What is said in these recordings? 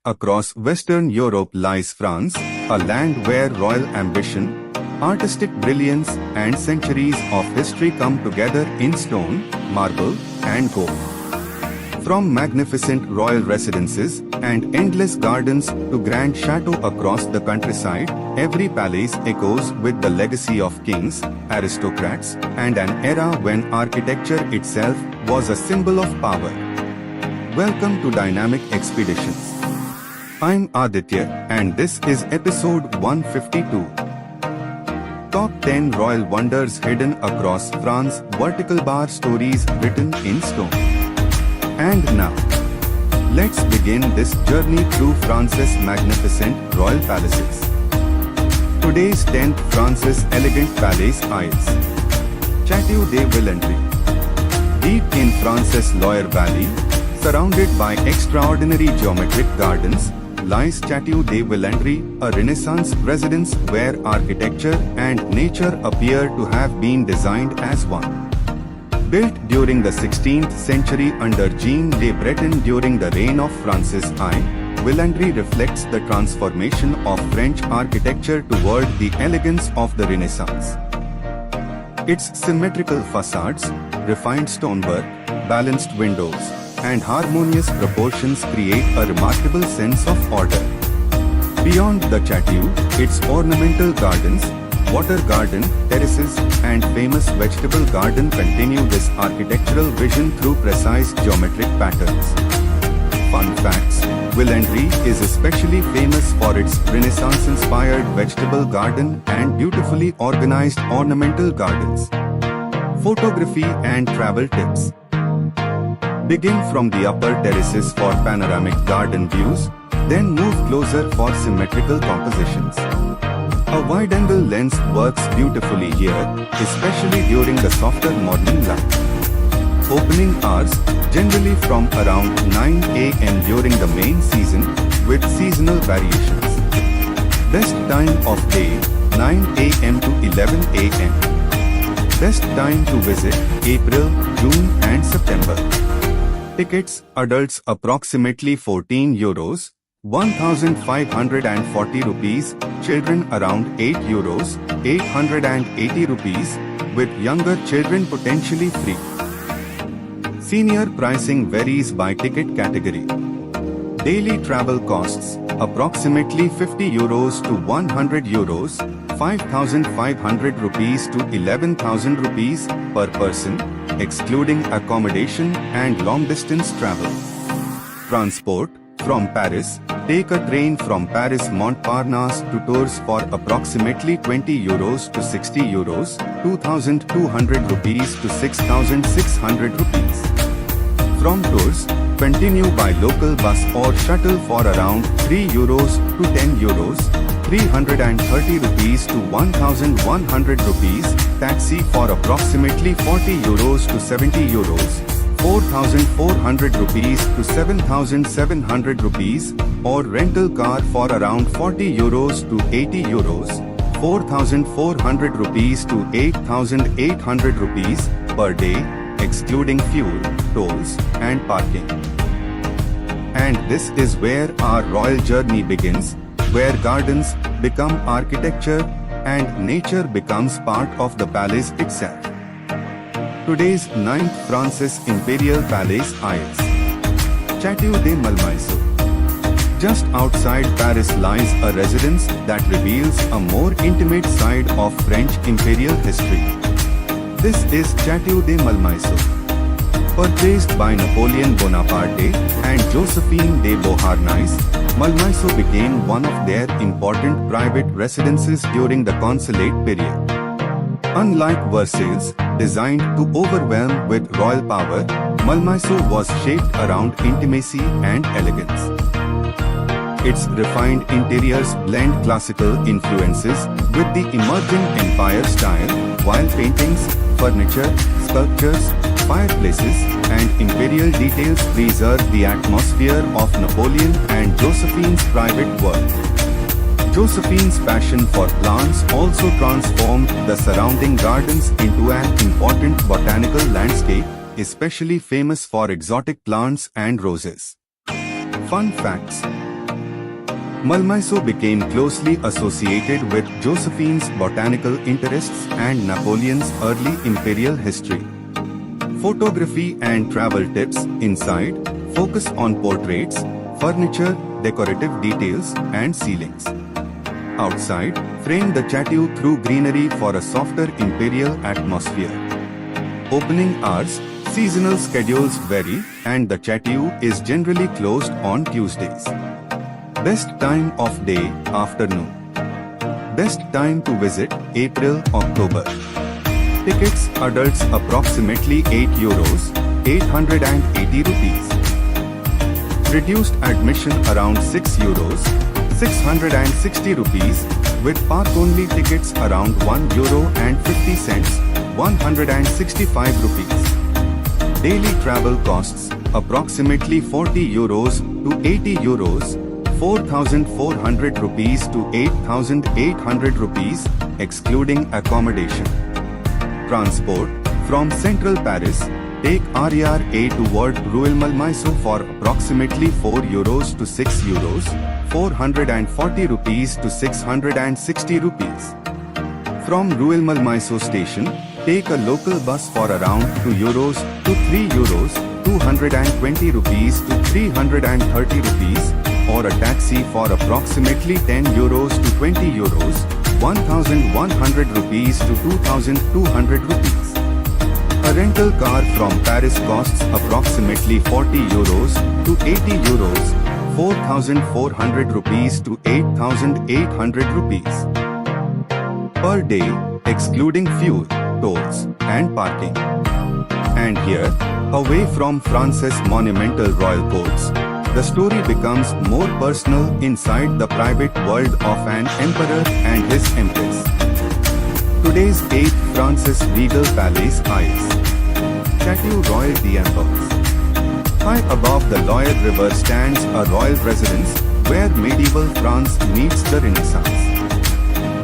across Western Europe lies France, a land where royal ambition, artistic brilliance and centuries of history come together in stone, marble and gold. From magnificent royal residences and endless gardens to grand chateaux across the countryside, every palace echoes with the legacy of kings, aristocrats, and an era when architecture itself was a symbol of power. Welcome to Dynamic Expeditions. I'm Aditya, and this is episode 152. Top 10 Royal Wonders Hidden Across France, vertical bar stories written in stone. And now, let's begin this journey through France's magnificent royal palaces. Today's 10th France's elegant palace Aix. Château de Versailles. Deep in France's Loire Valley, surrounded by extraordinary geometric gardens, lies Château de Versailles, a Renaissance residence where architecture and nature appear to have been designed as one. Built during the 16th century under Jean de Breton during the reign of Francis I, Versailles reflects the transformation of French architecture toward the elegance of the Renaissance. Its symmetrical facades, refined stonework, balanced windows, and harmonious proportions create a remarkable sense of order. Beyond the chateau, its ornamental gardens, water garden, terraces, and famous vegetable garden continue this architectural vision through precise geometric patterns. Fun facts: Versailles is especially famous for its Renaissance-inspired vegetable garden and beautifully organized ornamental gardens. Photography and travel tips. Begin from the upper terraces for panoramic garden views, then move closer for symmetrical compositions. A wide-angle lens works beautifully here, especially during the softer morning light. Opening hours, generally from around 9 a.m. during the main season, with seasonal variations. Best time of day, 9 a.m. to 11 a.m. Best time to visit, April, June and September. Tickets, adults approximately €14, 1,540 rupees, children around €8, 880 rupees, with younger children potentially free. Senior pricing varies by ticket category. Daily travel costs, approximately €50 to €100, 5,500 rupees to 11,000 rupees per person, excluding accommodation and long-distance travel. Transport, from Paris, take a train from Paris Montparnasse to Tours for approximately €20 to €60, 2,200 rupees to 6,600 rupees. From Tours, continue by local bus or shuttle for around €3 to €10, 330 rupees to 1,100 rupees, taxi for approximately €40 to €70, 4,400 rupees to 7,700 rupees, or rental car for around €40 to €80, 4,400 rupees to 8,800 rupees per day, excluding fuel, tolls, and parking. And this is where our royal journey begins, where gardens become architecture and nature becomes part of the palace itself. Today's 9th France's Imperial Palace Aix. Château de Malmaison. Just outside Paris lies a residence that reveals a more intimate side of French imperial history. This is Château de Malmaison. Purchased by Napoleon Bonaparte and Josephine de Beauharnais, Malmaison became one of their important private residences during the Consulate period. Unlike Versailles, designed to overwhelm with royal power, Malmaison was shaped around intimacy and elegance. Its refined interiors blend classical influences with the emerging empire style, while paintings, furniture, sculptures, fireplaces, and imperial details preserve the atmosphere of Napoleon and Josephine's private work. Josephine's passion for plants also transformed the surrounding gardens into an important botanical landscape, especially famous for exotic plants and roses. Fun facts: Malmaison became closely associated with Josephine's botanical interests and Napoleon's early imperial history. Photography and travel tips inside focus on portraits, furniture, decorative details, and ceilings. Outside, frame the chateau through greenery for a softer imperial atmosphere. Opening hours, seasonal schedules vary, and the chateau is generally closed on Tuesdays. Best time of day, afternoon. Best time to visit, April-October. Tickets, adults approximately €8, 880 rupees. Reduced admission around €6, 660 rupees, with park-only tickets around €1.50, 165 rupees. Daily travel costs, approximately €40 to €80, 4,400 rupees to 8,800 rupees, excluding accommodation. Transport, from central Paris, take RER-A toward Rueil-Malmaison for approximately €4 to €6, 440 rupees to 660 rupees. From Rueil-Malmaison station, take a local bus for around €2 to €3, 220 rupees to 330 rupees, or a taxi for approximately €10 to €20, 1,100 rupees to 2,200 rupees. A rental car from Paris costs approximately €40 to €80, 4,400 rupees to 8,800 rupees. Per day, excluding fuel, tolls, and parking. And here, away from France's monumental royal courts, the story becomes more personal inside the private world of an emperor and his empress. Today's 8th Francis Regal Palace Eyes. Château Royal d'Amboise. High above the Loire River stands a royal residence where medieval France meets the Renaissance.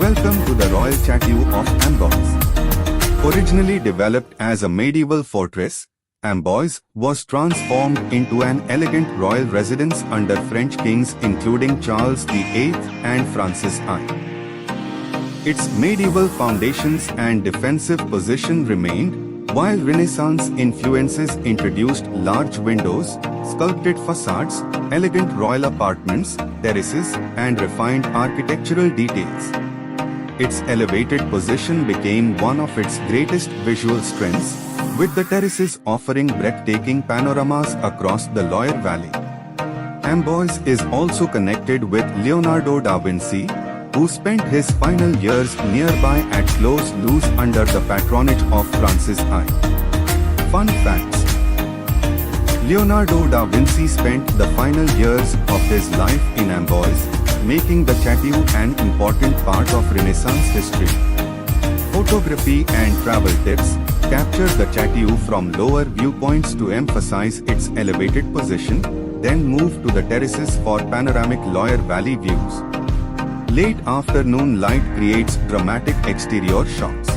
Welcome to the Royal Château of Amboise. Originally developed as a medieval fortress, Amboise was transformed into an elegant royal residence under French kings including Charles VIII and Francis I. Its medieval foundations and defensive position remained, while Renaissance influences introduced large windows, sculpted facades, elegant royal apartments, terraces, and refined architectural details. Its elevated position became one of its greatest visual strengths, with the terraces offering breathtaking panoramas across the Loire Valley. Amboise is also connected with Leonardo da Vinci, who spent his final years nearby at Clos-Luz under the patronage of Francis I. Fun facts: Leonardo da Vinci spent the final years of his life in Amboise, making the chateau an important part of Renaissance history. Photography and travel tips capture the chateau from lower viewpoints to emphasize its elevated position, then move to the terraces for panoramic Loire Valley views. Late afternoon light creates dramatic exterior shots.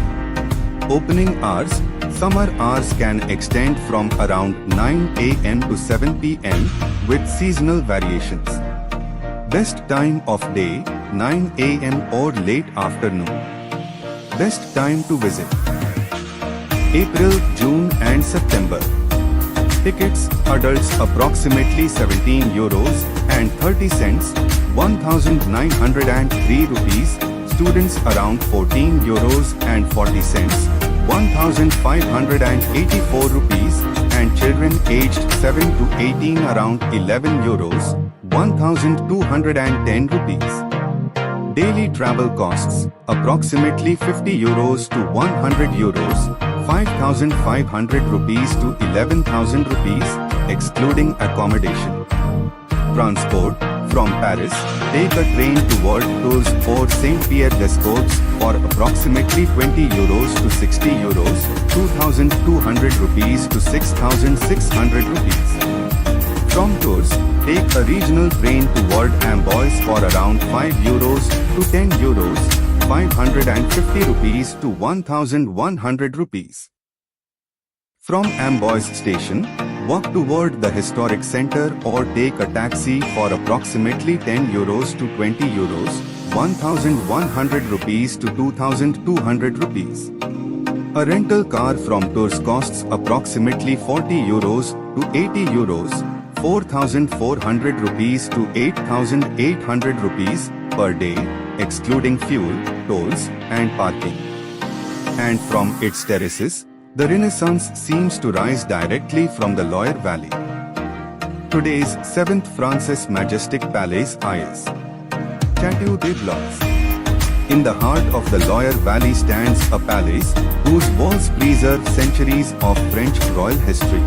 Opening hours: summer hours can extend from around 9 a.m. to 7 p.m. with seasonal variations. Best time of day, 9 a.m. or late afternoon. Best time to visit: April, June and September. Tickets, adults approximately €17 and 30 cents, 1,903 rupees, students around €14 and 40 cents, 1,584 rupees, and children aged 7 to 18 around €11, 1,210 rupees. Daily travel costs, approximately €50 to €100, 5,500 rupees to 11,000 rupees, excluding accommodation. Transport, from Paris, take a train toward Tours or Saint-Pierre-des-Corps for approximately €20 to €60, 2,200 rupees to 6,600 rupees. From Tours, take a regional train toward Amboise for around €5 to €10, 550 rupees to 1,100 rupees. From Amboise station, walk toward the historic center or take a taxi for approximately 10 euros to 20 euros, 1,100 rupees to 2,200 rupees. A rental car from tours costs approximately 40 euros to 80 euros, 4,400 rupees to 8,800 rupees per day, excluding fuel, tolls, and parking. And from its terraces, the Renaissance seems to rise directly from the Loire Valley. Today's 7th France's majestic palace is Château de Blois. In the heart of the Loire Valley stands a palace whose walls preserve centuries of French royal history.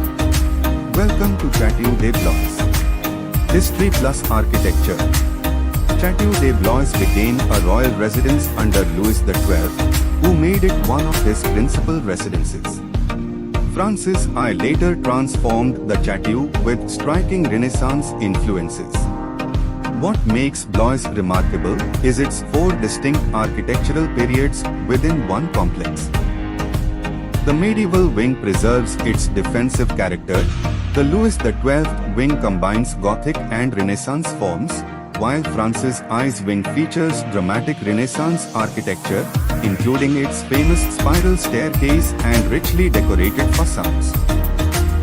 Welcome to Château de Blois. History plus architecture. Château de Blois became a royal residence under Louis XII, who made it one of his principal residences. Francis I later transformed the chateau with striking Renaissance influences. What makes Blois remarkable is its 4 distinct architectural periods within one complex. The medieval wing preserves its defensive character, the Louis XII wing combines Gothic and Renaissance forms, while Francis I's wing features dramatic Renaissance architecture, including its famous spiral staircase and richly decorated facades.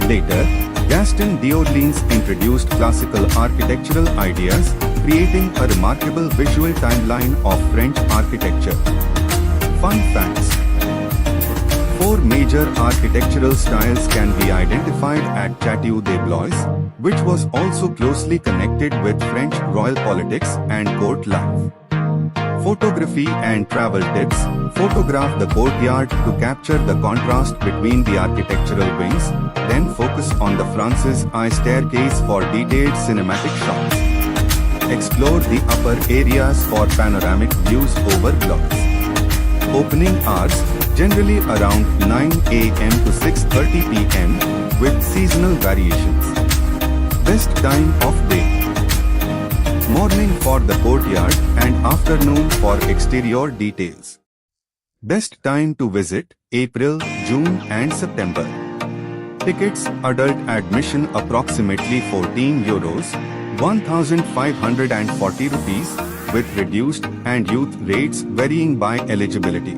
Later, Gaston d'Orléans introduced classical architectural ideas, creating a remarkable visual timeline of French architecture. Fun facts: 4 major architectural styles can be identified at Château de Blois, which was also closely connected with French royal politics and court life. Photography and travel tips: photograph the courtyard to capture the contrast between the architectural wings, then focus on the Francis I staircase for detailed cinematic shots. Explore the upper areas for panoramic views over Blois. Opening hours: generally around 9 a.m. to 6:30 p.m. with seasonal variations. Best time of day: morning for the courtyard and afternoon for exterior details. Best time to visit: April, June and September. Tickets: adult admission approximately 14 euros, 1,540 rupees, with reduced and youth rates varying by eligibility.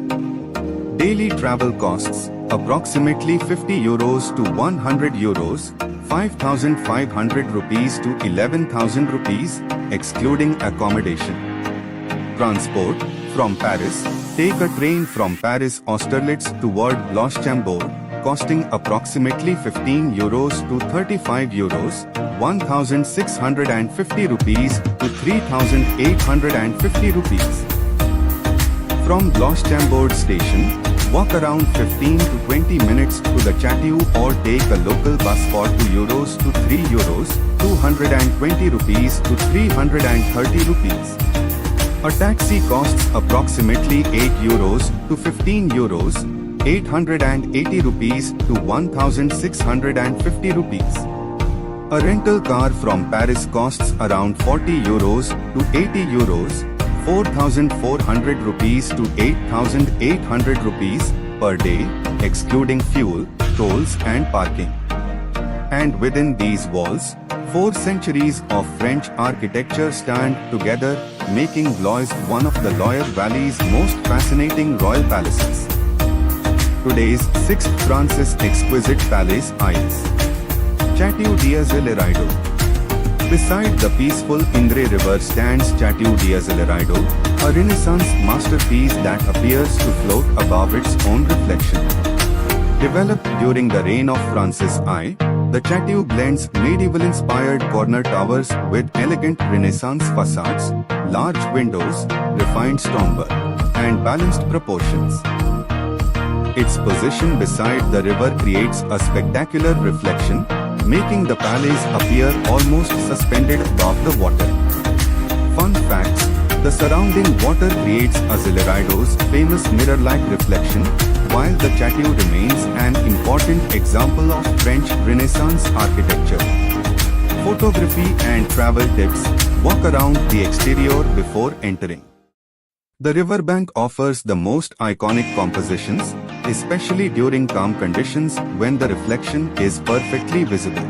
Daily travel costs: approximately 50 euros to 100 euros, 5,500 rupees to 11,000 rupees, excluding accommodation. Transport: from Paris, take a train from Paris Austerlitz toward Chambord, costing approximately 15 euros to 35 euros, 1,650 rupees to 3,850 rupees. From Chambord station, walk around 15 to 20 minutes to the chateau or take a local bus for 2 euros to 3 euros, 220 rupees to 330 rupees. A taxi costs approximately 8 euros to 15 euros, 880 rupees to 1,650 rupees. A rental car from Paris costs around 40 euros to 80 euros, 4,400 rupees to 8,800 rupees per day, excluding fuel, tolls and parking. And within these walls, 4 centuries of French architecture stand together, making Blois one of the Loire Valley's most fascinating royal palaces. Today's 6th France's exquisite palace is Château de. Beside the peaceful Indre River stands Château de, a Renaissance masterpiece that appears to float above its own reflection. Developed during the reign of Francis I, the chateau blends medieval-inspired corner towers with elegant Renaissance facades, large windows, refined stonework, and balanced proportions. Its position beside the river creates a spectacular reflection, making the palace appear almost suspended above the water. Fun facts: the surrounding water creates Azileiro's famous mirror-like reflection, while the chateau remains an important example of French Renaissance architecture. Photography and travel tips: walk around the exterior before entering. The riverbank offers the most iconic compositions, especially during calm conditions when the reflection is perfectly visible.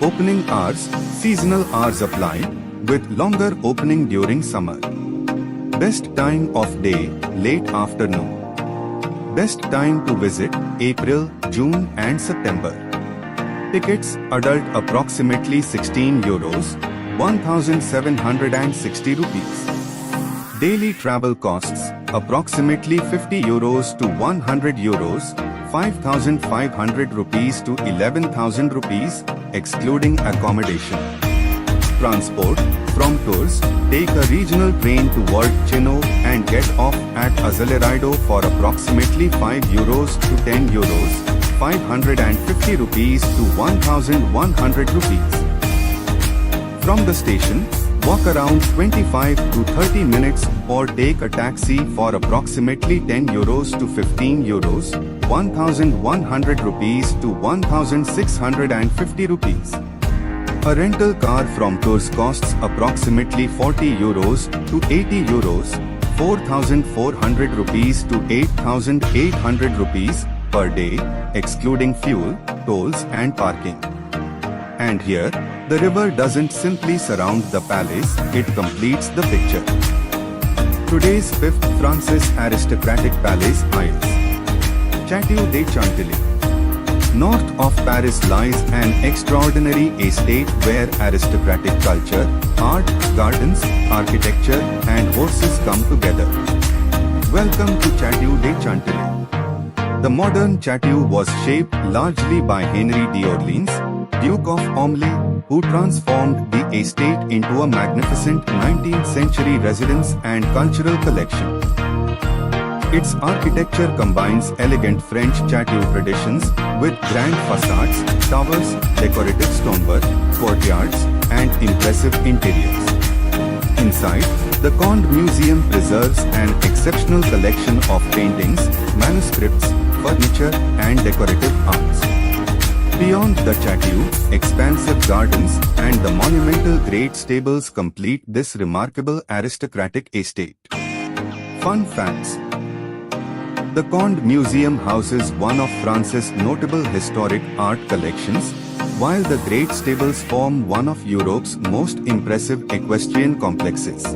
Opening hours, seasonal hours apply, with longer opening during summer. Best time of day, late afternoon. Best time to visit, April, June and September. Tickets, adult approximately €16, 1,760 rupees. Daily travel costs, approximately €50 to €100, 5,500 rupees to 11,000 rupees, excluding accommodation. Transport, from tours, take a regional train toward Chino and get off at Azelerado for approximately €5 to €10, 550 rupees to 1,100 rupees. From the station, walk around 25 to 30 minutes or take a taxi for approximately €10 to €15, 1,100 rupees to 1,650 rupees. A rental car from tours costs approximately €40 to €80, 4,400 rupees to 8,800 rupees per day, excluding fuel, tolls and parking. And here, the river doesn't simply surround the palace, it completes the picture. Today's 5th Francis aristocratic palace is Château de Chantilly. North of Paris lies an extraordinary estate where aristocratic culture, art, gardens, architecture and horses come together. Welcome to Château de Chantilly. The modern chateau was shaped largely by Henry d'Orléans, Duke of Ormley, who transformed the estate into a magnificent 19th century residence and cultural collection. Its architecture combines elegant French chateau traditions with grand facades, towers, decorative stonework, courtyards, and impressive interiors. Inside, the Conde Museum preserves an exceptional collection of paintings, manuscripts, furniture, and decorative arts. Beyond the chateau, expansive gardens and the monumental great stables complete this remarkable aristocratic estate. Fun facts. The Conde Museum houses one of France's notable historic art collections, while the Great Stables form one of Europe's most impressive equestrian complexes.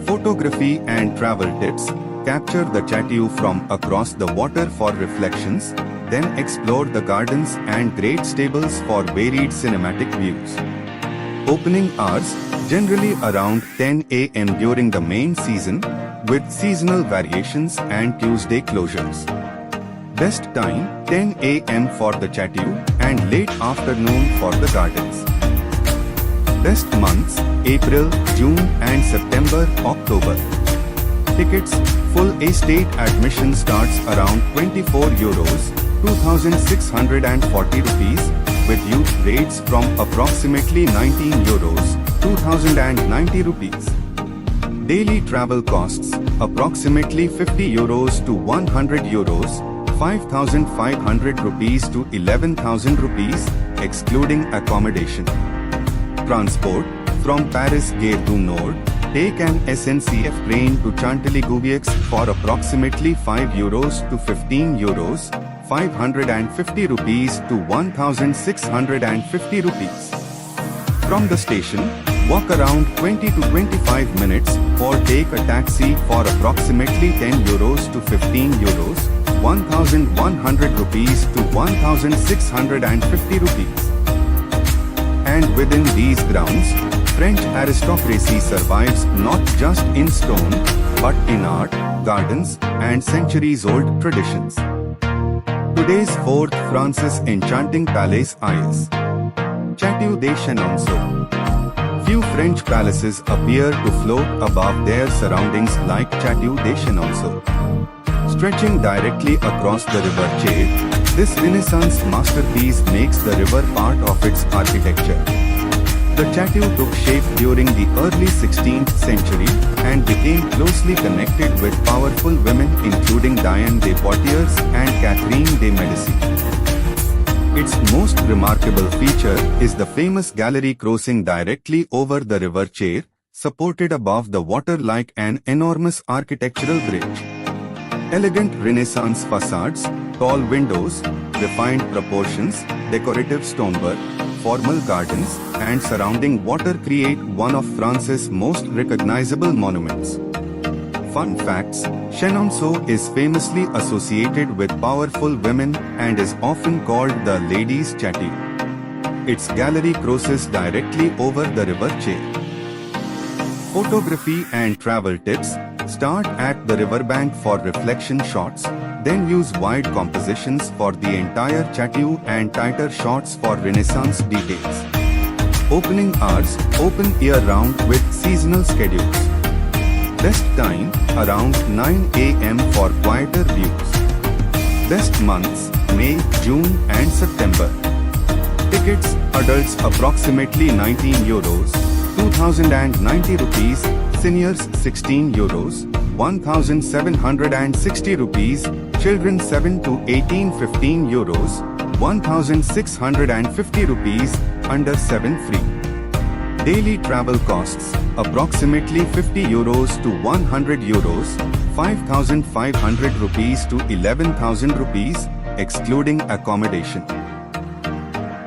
Photography and travel tips. Capture the chateau from across the water for reflections, then explore the gardens and great stables for varied cinematic views. Opening hours, generally around 10 a.m. during the main season, with seasonal variations and Tuesday closures. Best time, 10 a.m. for the chateau and late afternoon for the gardens. Best months, April, June and September, October. Tickets, full estate admission starts around €24, 2,640 rupees, with youth rates from approximately €19, 2,090 rupees. Daily travel costs, approximately €50 to €100, 5,500 rupees to 11,000 rupees, excluding accommodation. Transport, from Paris Gare du Nord, take an SNCF train to Chantilly-Gouvieux for approximately €5 to €15, 550 rupees to 1,650 rupees. From the station, walk around 20 to 25 minutes or take a taxi for approximately €10 to €15, 1,100 rupees to 1,650 rupees. And within these grounds, French aristocracy survives not just in stone, but in art, gardens, and centuries-old traditions. Today's 4th Francis enchanting palace is Château de Chenonceau. Few French palaces appear to float above their surroundings like Château de Chenonceau. Stretching directly across the river Cher, this Renaissance masterpiece makes the river part of its architecture. The chateau took shape during the early 16th century and became closely connected with powerful women including Diane de Poitiers and Catherine de Medici. Its most remarkable feature is the famous gallery crossing directly over the river Cher, supported above the water like an enormous architectural bridge. Elegant Renaissance facades, tall windows, refined proportions, decorative stonework, formal gardens, and surrounding water create one of France's most recognizable monuments. Fun facts: Chenonceau is famously associated with powerful women and is often called the Ladies' Château. Its gallery crosses directly over the river Che. Photography and travel tips: start at the riverbank for reflection shots, then use wide compositions for the entire chateau and tighter shots for Renaissance details. Opening hours: open year-round with seasonal schedules. Best time: around 9 a.m. for quieter views. Best months: May, June and September. Tickets: adults approximately €19, 2,090 rupees, seniors €16, 1,760 rupees, children 7 to 18 €15, 1,650 rupees, under 7 free. Daily travel costs: approximately €50 to €100, 5,500 rupees to 11,000 rupees, excluding accommodation.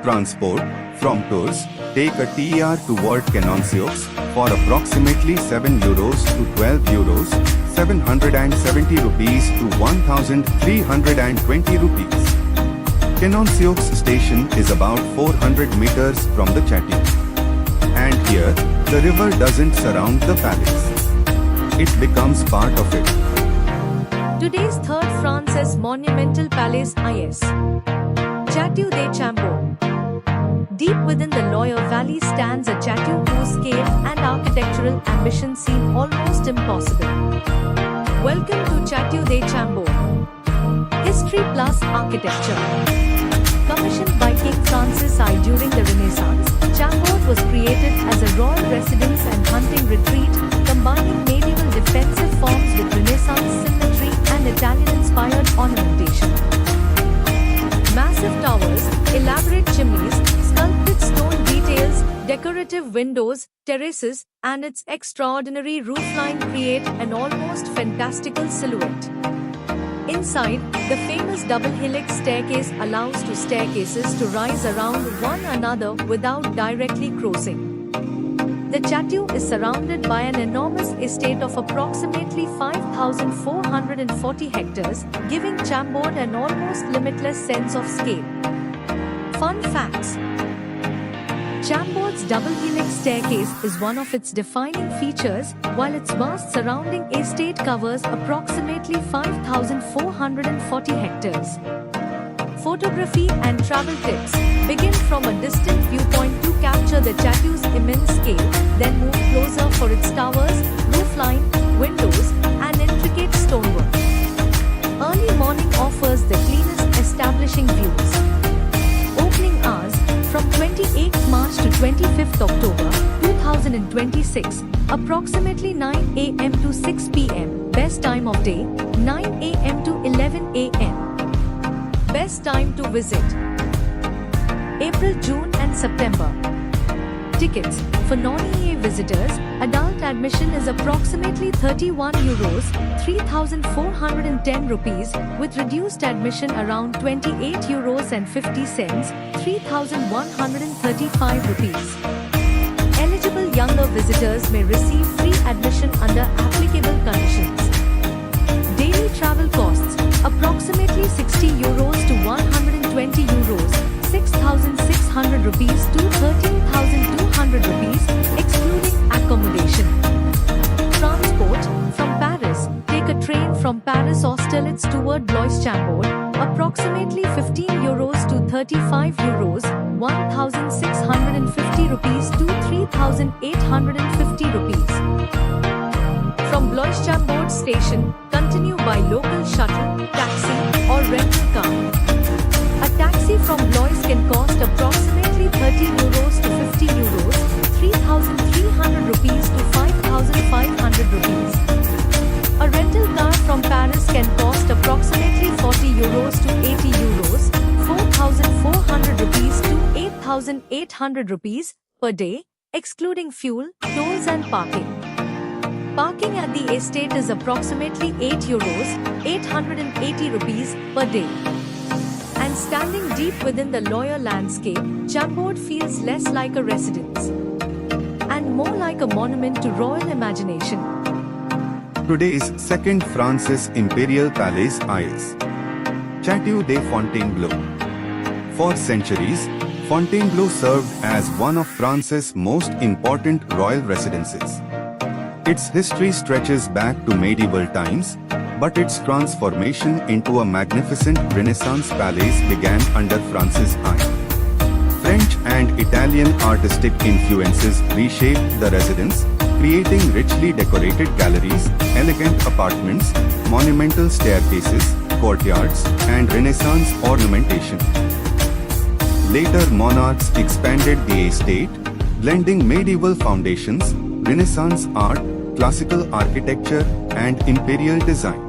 Transport: from Tours, take a TER toward Chenonceau for approximately €7 to €12, 770 rupees to 1,320 rupees. Chenonceau station is about 400 meters from the chateau. And here, the river doesn't surround the palace. It becomes part of it. Today's third France's monumental palace is Château de Chambord. Deep within the Loire Valley stands a chateau whose scale and architectural ambition seem almost impossible. Welcome to Château de Chambord. History plus architecture. Commissioned by King Francis I during the Renaissance, Chambord was created as a royal residence and hunting retreat, combining medieval defensive forms with Renaissance symmetry and Italian-inspired ornamentation. Massive towers, elaborate chimneys, sculpted stone details, decorative windows, terraces, and its extraordinary roofline create an almost fantastical silhouette. Inside, the famous double helix staircase allows two staircases to rise around one another without directly crossing. The chateau is surrounded by an enormous estate of approximately 5,440 hectares, giving Chambord an almost limitless sense of scale. Fun facts: Chambord's double helix staircase is one of its defining features, while its vast surrounding estate covers approximately 5,440 hectares. Photography and travel tips: begin from a distant viewpoint to capture the chateau's immense scale, then move closer for its towers, roofline, windows, and intricate stonework. Early morning offers the cleanest establishing views. Opening hours: from 28th March to 25th October 2026, approximately 9 a.m. to 6 p.m. Best time of day: 9 a.m. to 11 a.m. Best time to visit: April, June and September. Tickets: for non-EA visitors, adult admission is approximately €31, 3,410 rupees, with reduced admission around €28.50, 3,135 rupees. Eligible younger visitors may receive free admission under applicable conditions. Daily travel costs: approximately €60 to €120, 6,600 rupees to 13,200 rupees, excluding accommodation. Transport: from Paris, take a train from Paris Austerlitz toward Blois Chambord, approximately €15 to €35, 1,650 rupees to 3,850 rupees. From Blois Chambord station, continue by local shuttle, taxi, or rental car. A taxi from Blois can cost approximately €30 to €50, 3,300 rupees to 5,500 rupees. A rental car from Paris can cost approximately €40 to €80, 4,400 rupees to 8,800 rupees per day, excluding fuel, tolls and parking. Parking at the estate is approximately €8, 880 rupees per day. And standing deep within the loyal landscape, Chambord feels less like a residence and more like a monument to royal imagination. Today's second Francis Imperial Palace is Château de Fontainebleau. For centuries, Fontainebleau served as one of France's most important royal residences. Its history stretches back to medieval times, but its transformation into a magnificent Renaissance palace began under Francis I. French and Italian artistic influences reshaped the residence, creating richly decorated galleries, elegant apartments, monumental staircases, courtyards, and Renaissance ornamentation. Later monarchs expanded the estate, blending medieval foundations, Renaissance art, classical architecture, and imperial design.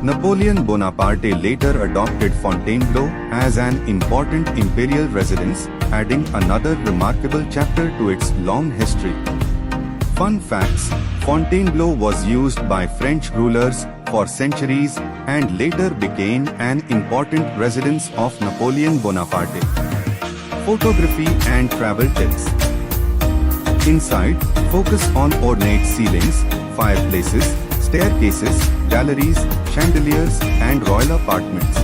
Napoleon Bonaparte later adopted Fontainebleau as an important imperial residence, adding another remarkable chapter to its long history. Fun facts: Fontainebleau was used by French rulers for centuries and later became an important residence of Napoleon Bonaparte. Photography and travel tips. Inside, focus on ornate ceilings, fireplaces, staircases, galleries, chandeliers, and royal apartments.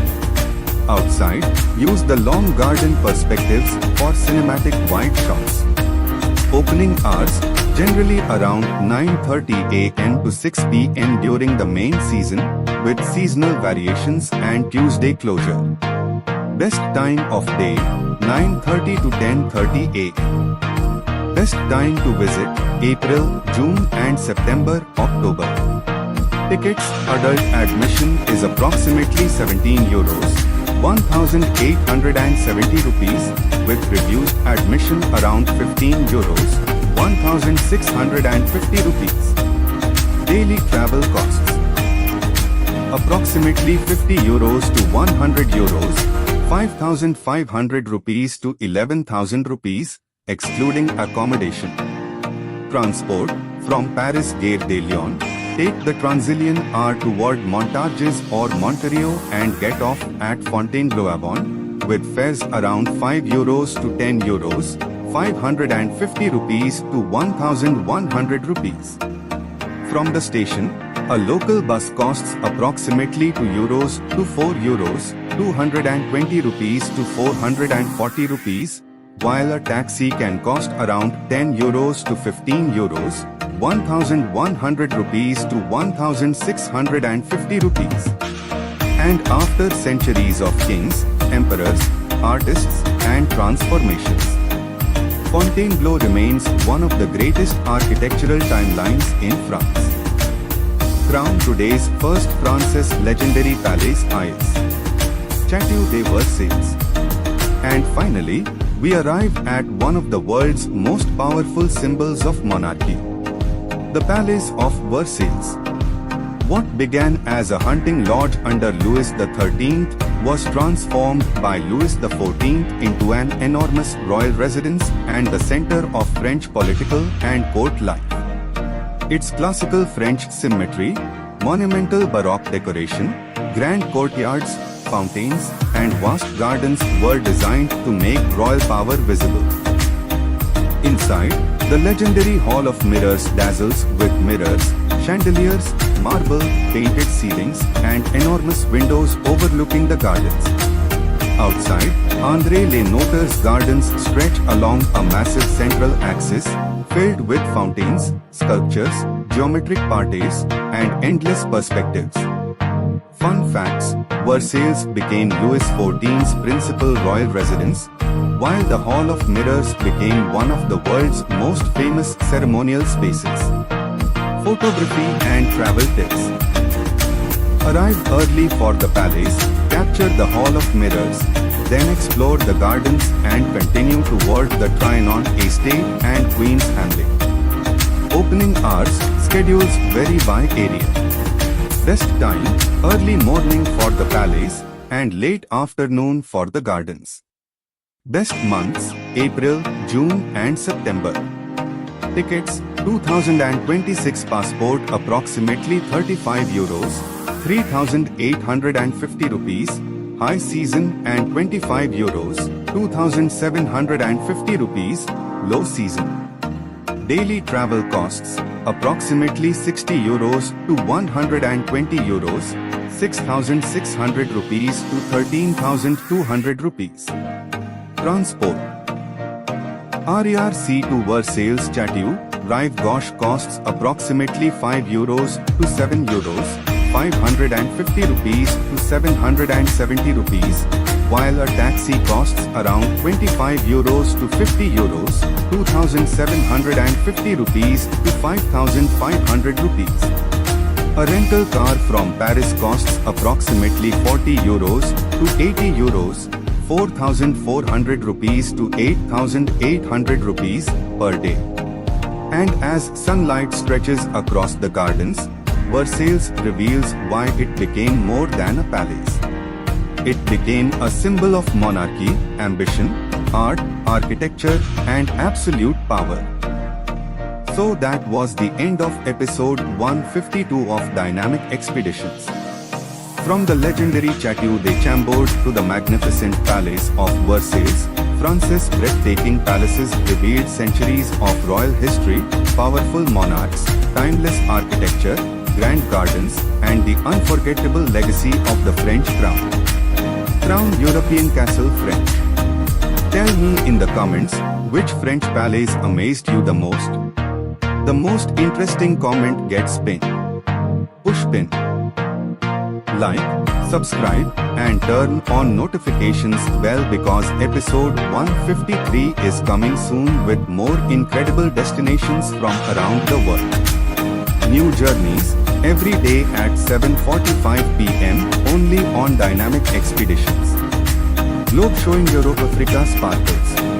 Outside, use the long garden perspectives for cinematic wide shots. Opening hours, generally around 9:30 am to 6 pm during the main season, with seasonal variations and Tuesday closure. Best time of day, 9:30 to 10:30 am. Best time to visit, April, June and September, October. Tickets, adult admission is approximately €17, 1,870 rupees, with reduced admission around €15, 1,650 rupees. Daily travel costs. Approximately €50 to €100, 5,500 rupees to 11,000 rupees, excluding accommodation. Transport, from Paris Gare de Lyon, take the Transilien R toward Montargis or Monterio and get off at Fontainebleau Avon, with fares around €5 to €10, 550 rupees to 1,100 rupees. From the station, a local bus costs approximately €2 to €4, 220 rupees to 440 rupees, while a taxi can cost around €10 to €15, 1,100 rupees to 1,650 rupees. And after centuries of kings, emperors, artists, and transformations, Fontainebleau remains one of the greatest architectural timelines in France. Crown today's first France's legendary palace is Château de Versailles. And finally, we arrive at one of the world's most powerful symbols of monarchy, the Palace of Versailles. What began as a hunting lodge under Louis XIII was transformed by Louis XIV into an enormous royal residence and the center of French political and court life. Its classical French symmetry, monumental Baroque decoration, grand courtyards, fountains, and vast gardens were designed to make royal power visible. Inside, the legendary Hall of Mirrors dazzles with mirrors, chandeliers, marble, painted ceilings, and enormous windows overlooking the gardens. Outside, André Le Noter's gardens stretch along a massive central axis, filled with fountains, sculptures, geometric parterres, and endless perspectives. Fun facts: Versailles became Louis XIV's principal royal residence, while the Hall of Mirrors became one of the world's most famous ceremonial spaces. Photography and travel tips. Arrive early for the palace, capture the Hall of Mirrors, then explore the gardens and continue toward the Trianon Estate and Queen's Hamlet. Opening hours, schedules vary by area. Best time, early morning for the palace and late afternoon for the gardens. Best months, April, June and September. Tickets 2026 passport approximately 35 euros, 3,850 rupees, high season and 25 euros, 2,750 rupees, low season. Daily travel costs approximately 60 euros to 120 euros, 6,600 rupees to 13,200 rupees. Transport RERC to Versailles Château Rive Gauche costs approximately 5 euros to 7 euros, 550 rupees to 770 rupees, while a taxi costs around 25 euros to 50 euros, 2,750 rupees to 5,500 rupees. A rental car from Paris costs approximately 40 euros to 80 euros, 4,400 rupees to 8,800 rupees per day. And as sunlight stretches across the gardens, Versailles reveals why it became more than a palace. It became a symbol of monarchy, ambition, art, architecture, and absolute power. So that was the end of episode 152 of Dynamic Expeditions. From the legendary Château de Chambord to the magnificent Palace of Versailles, France's breathtaking palaces revealed centuries of royal history, powerful monarchs, timeless architecture, grand gardens, and the unforgettable legacy of the French crown. Crown European Castle French. Tell me in the comments, which French palace amazed you the most? The most interesting comment gets pinned. Push pin. Like, subscribe, and turn on notifications bell because episode 153 is coming soon with more incredible destinations from around the world. New journeys, every day at 7:45 p.m. only on Dynamic Expeditions. Globe showing Europe Africa sparkles.